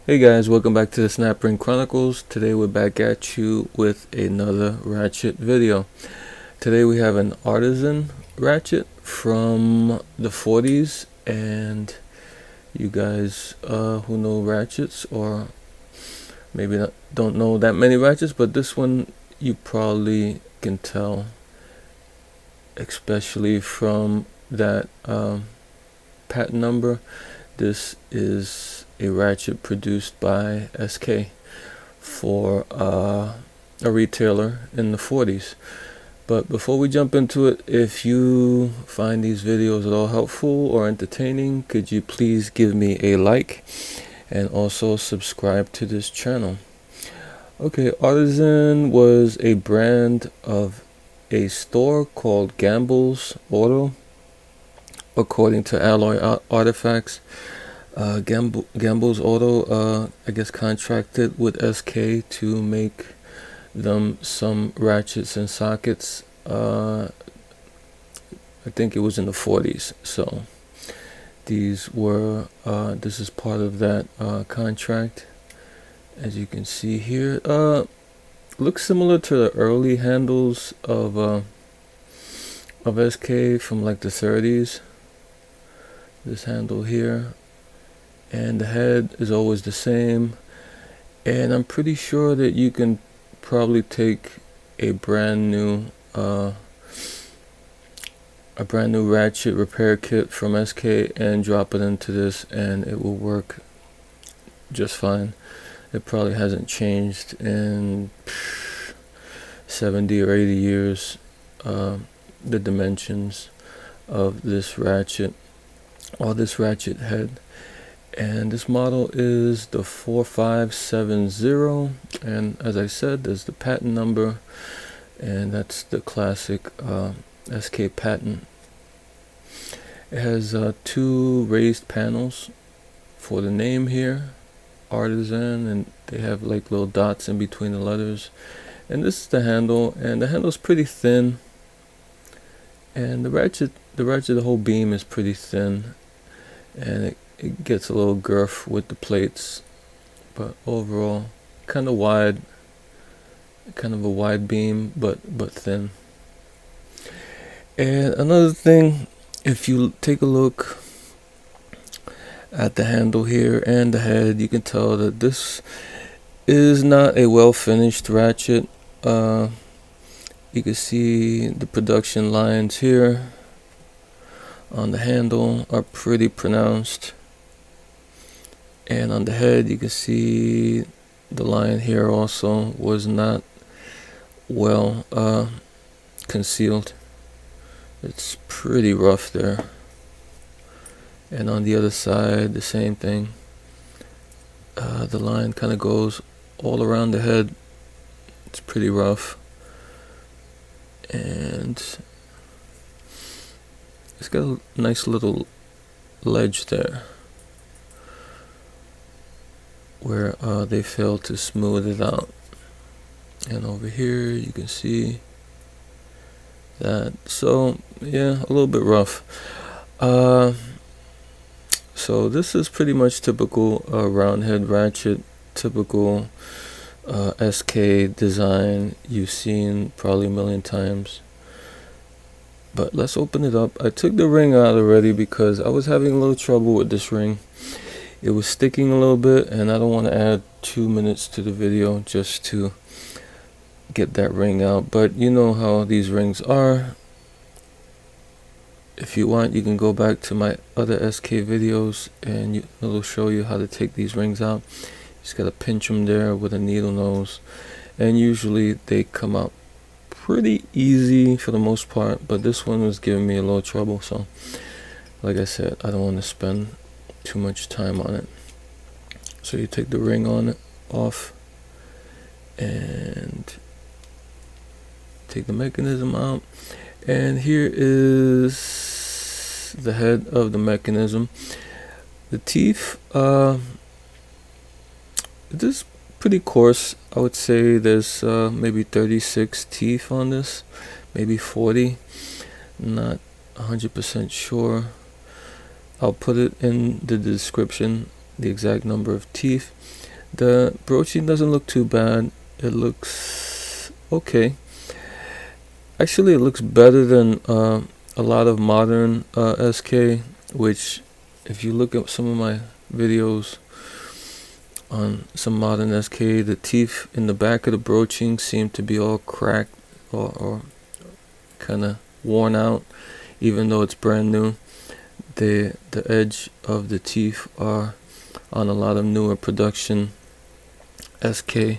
Hey guys, welcome back to the Snap Chronicles. Today we're back at you with another Ratchet video. Today we have an Artisan Ratchet from the 40s, and you guys who know Ratchets or maybe don't know that many Ratchets, but this one you probably can tell, especially from that patent number. This is a Ratchet produced by SK for a retailer in the 40s. But before we jump into it, if you find these videos at all helpful or entertaining, could you please give me a like and also subscribe to this channel. Okay, Artisan was a brand of a store called Gamble's Auto, according to Alloy Artifacts. Gamble's Auto, I guess, contracted with SK to make them some ratchets and sockets. I think it was in the 40s. So these were, this is part of that contract. As you can see here, looks similar to the early handles of SK from like the 30s. This handle here, and the head is always the same. And I'm pretty sure that you can probably take a brand new ratchet repair kit from SK and drop it into this, and it will work just fine. It probably hasn't changed in 70 or 80 years, the dimensions of this ratchet, or this ratchet head. And this model is the 4570, and as I said, there's the patent number, and that's the classic SK patent. It has two raised panels for the name here, Artisan, and they have like little dots in between the letters. And this is the handle, and the handle's pretty thin, and the ratchet, the whole beam is pretty thin, and it gets a little girth with the plates, but overall kind of wide, kind of a wide beam, but thin. And another thing, if you take a look at the handle here and the head, you can tell that this is not a well finished ratchet. You can see the production lines here on the handle are pretty pronounced. And on the head, you can see the line here also was not well concealed. It's pretty rough there. And on the other side, the same thing. The line kind of goes all around the head. It's pretty rough. And it's got a nice little ledge there where they failed to smooth it out. And over here you can see that. So yeah, a little bit rough. So this is pretty much typical round head ratchet, typical SK design you've seen probably a million times. But let's open it up. I took the ring out already because I was having a little trouble with this ring. It was sticking a little bit, and I don't want to add 2 minutes to the video just to get that ring out. But you know how these rings are. If you want, you can go back to my other SK videos and it'll show you how to take these rings out. You just gotta pinch them there with a needle nose, and usually they come out pretty easy for the most part, but this one was giving me a little trouble. So like I said, I don't want to spend too much time on it. So you take the ring on it off and take the mechanism out, and here is the head of the mechanism. The teeth, this is pretty coarse. I would say there's maybe 36 teeth on this, maybe 40, not 100% sure. I'll put it in the description the exact number of teeth. The broaching doesn't look too bad. It looks okay. Actually, it looks better than a lot of modern SK, which if you look at some of my videos on some modern SK, the teeth in the back of the broaching seem to be all cracked or kind of worn out, even though it's brand new. The edge of the teeth are on a lot of newer production SK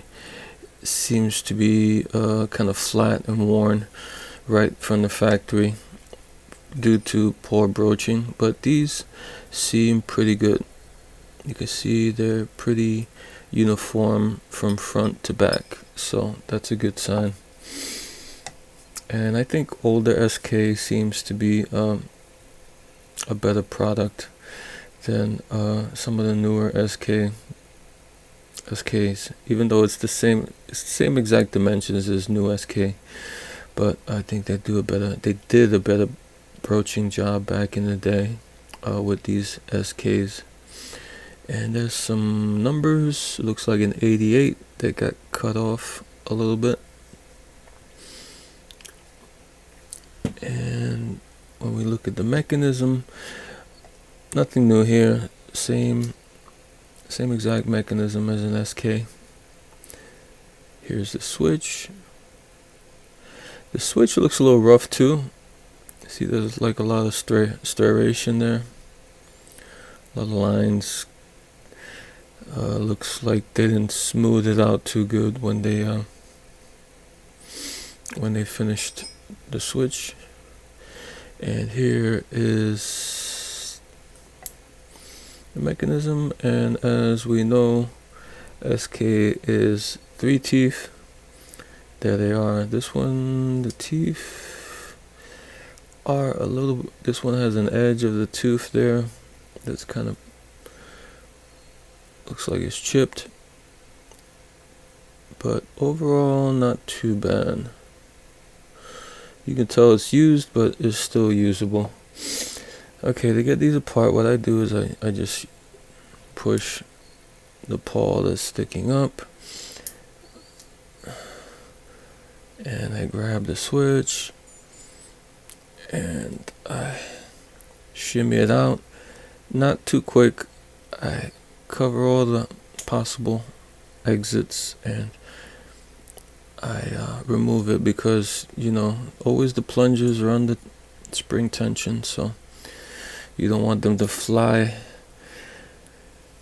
seems to be kind of flat and worn right from the factory due to poor broaching, but these seem pretty good. You can see they're pretty uniform from front to back, so that's a good sign. And I think older SK seems to be a better product than some of the newer SKs, even though it's the same exact dimensions as new SK, but I think they did a better broaching job back in the day with these SKs. And there's some numbers. It looks like an 88 that got cut off a little bit. And when we look at the mechanism, nothing new here. Same exact mechanism as an SK. Here's the switch. The switch looks a little rough too. See, there's like a lot of striation there. A lot of lines. Looks like they didn't smooth it out too good when they finished the switch. And here is the mechanism, and as we know, SK is 3 teeth. There they are. This one, the teeth are a little, this one has an edge of the tooth there that's kind of looks like it's chipped, but overall not too bad. You can tell it's used, but it's still usable. Okay, to get these apart, what I do is I just push the paw that's sticking up, and I grab the switch and I shimmy it out, not too quick. I cover all the possible exits and I remove it because, you know, always the plungers are under spring tension, so you don't want them to fly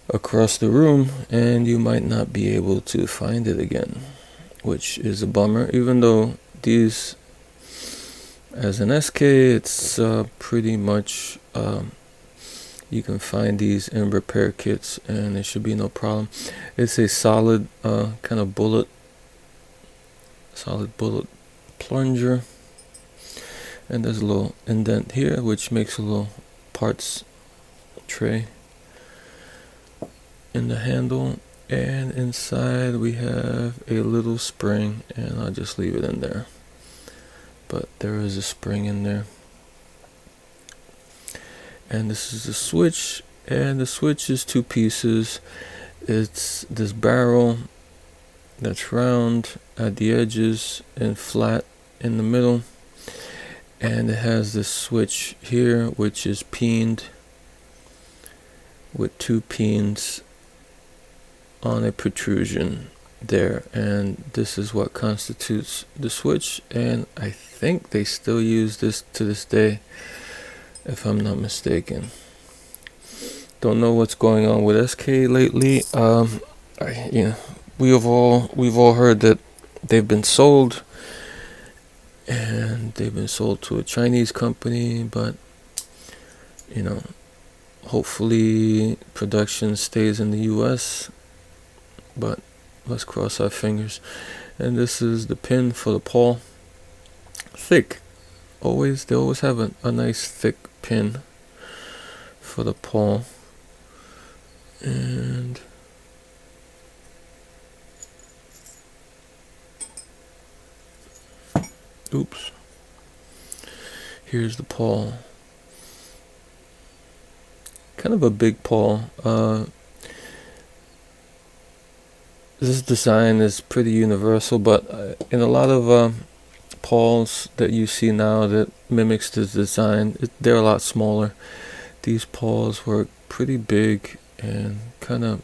across the room and you might not be able to find it again, which is a bummer. Even though these, as an SK, it's pretty much you can find these in repair kits and it should be no problem. It's a solid kind of bullet plunger, and there's a little indent here which makes a little parts tray in the handle, and inside we have a little spring, and I'll just leave it in there, but there is a spring in there. And this is the switch, and the switch is 2 pieces. It's this barrel that's round at the edges and flat in the middle, and it has this switch here which is peened with 2 pins on a protrusion there, and this is what constitutes the switch, and I think they still use this to this day, if I'm not mistaken. Don't know what's going on with SK lately. We've all heard that they've been sold, and they've been sold to a Chinese company, but you know, hopefully production stays in the US, but let's cross our fingers. And this is the pin for the paw. Thick. They always have a nice thick pin for the paw. And oops. Here's the paw. Kind of a big paw. this design is pretty universal, but in a lot of pawls that you see now that mimics this design, they're a lot smaller. These pawls were pretty big and kind of,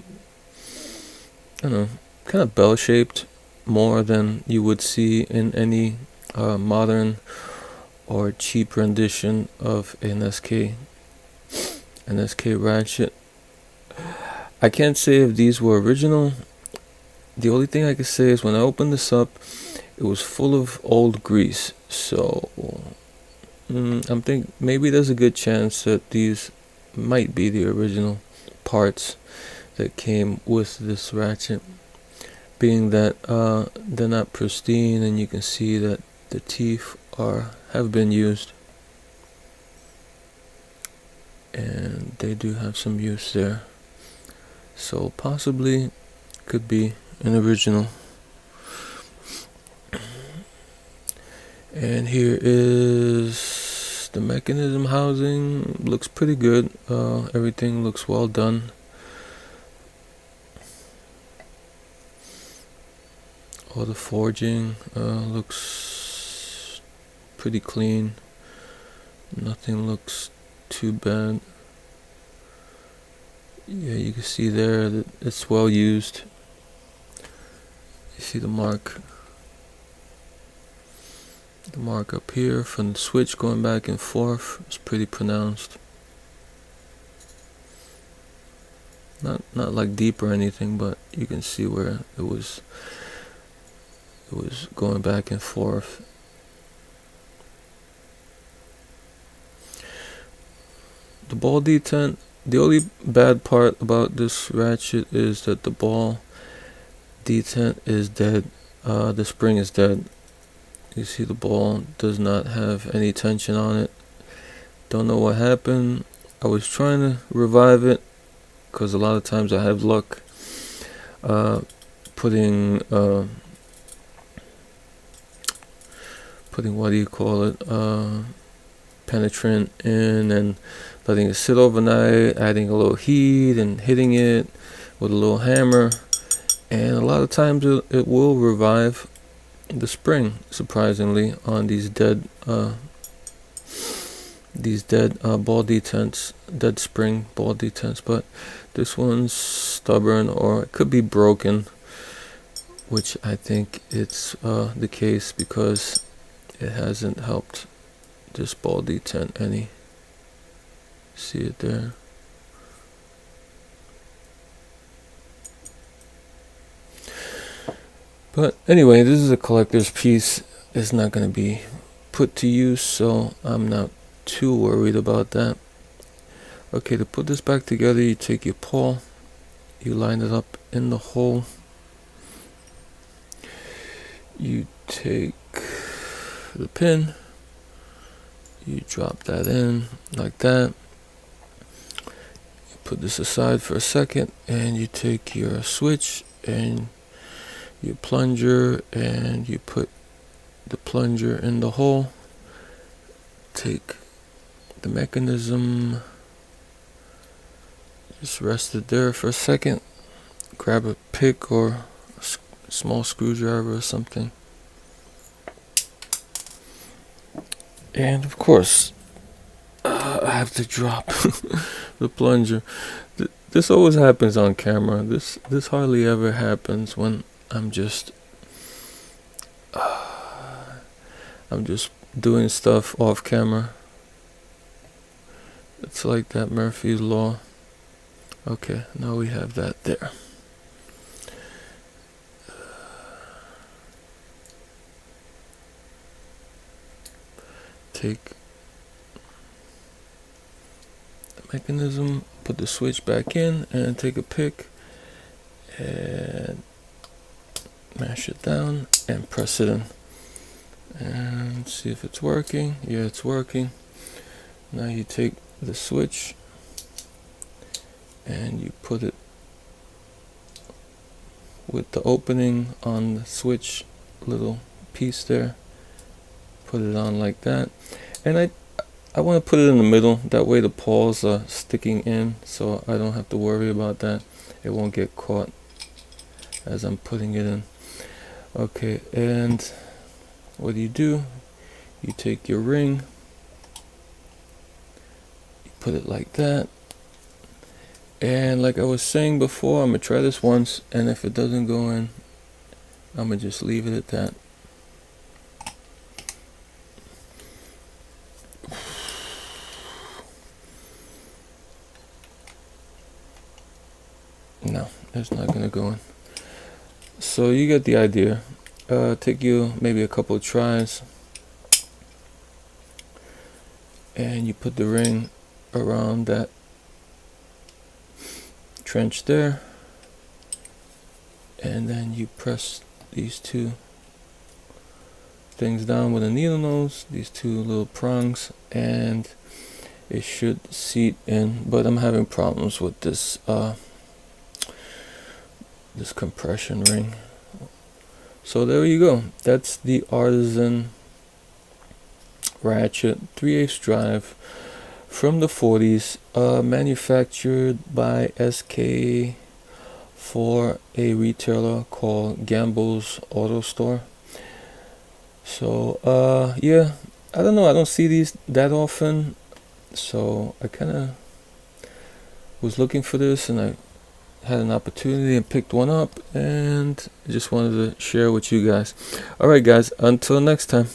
I don't know, kind of bell-shaped, more than you would see in any modern or cheap rendition of an SK Ratchet. I can't say if these were original. The only thing I can say is when I opened this up, it was full of old grease. So I'm thinking maybe there's a good chance that these might be the original parts that came with this Ratchet, being that they're not pristine, and you can see that the teeth have been used, and they do have some use there. So possibly could be an original. And here is the mechanism housing. Looks pretty good. Everything looks well done. All the forging looks pretty clean. Nothing looks too bad. Yeah, you can see there that it's well used. You see the mark up here from the switch going back and forth. It's pretty pronounced. Not like deep or anything, but you can see where it was going back and forth. The ball detent, the only bad part about this Ratchet is that the ball detent is dead. The spring is dead. You see the ball does not have any tension on it. Don't know what happened. I was trying to revive it because a lot of times I have luck putting what do you call it, penetrant in and letting it sit overnight, adding a little heat and hitting it with a little hammer, and a lot of times it will revive the spring, surprisingly, on these dead ball detents, dead spring ball detents. But this one's stubborn, or it could be broken, which I think it's the case, because it hasn't helped this ball detent any. See it there? But anyway, this is a collector's piece. It's not going to be put to use, so I'm not too worried about that. Okay, to put this back together, you take your paw, you line it up in the hole, you take the pin, you drop that in like that. You put this aside for a second, and you take your switch and your plunger, and you put the plunger in the hole. Take the mechanism, just rest it there for a second. Grab a pick or a small screwdriver or something, and of course I have to drop the plunger. This always happens on camera. This hardly ever happens when I'm just doing stuff off camera. It's like that Murphy's Law. Okay, now we have that there. Take the mechanism, put the switch back in, and take a pick and mash it down and press it in and see if it's working. Yeah, it's working. Now you take the switch and you put it with the opening on the switch little piece there. Put it on like that, and I want to put it in the middle, that way the paws are sticking in, so I don't have to worry about that. It won't get caught as I'm putting it in. Okay, and what do? You take your ring, you put it like that, and like I was saying before, I'm gonna try this once, and if it doesn't go in, I'm gonna just leave it at that. No, it's not gonna go in. So you get the idea. Take you maybe a couple of tries, and you put the ring around that trench there, and then you press these two things down with a needle nose, these two little prongs, and it should seat in. But I'm having problems with this this compression ring. So there you go. That's the Artisan Ratchet 3/8 drive from the 40s, manufactured by SK for a retailer called Gamble's Auto Store. So yeah, I don't know, I don't see these that often, so I kind of was looking for this, and I had an opportunity and picked one up, and I just wanted to share with you guys. Alright guys, until next time.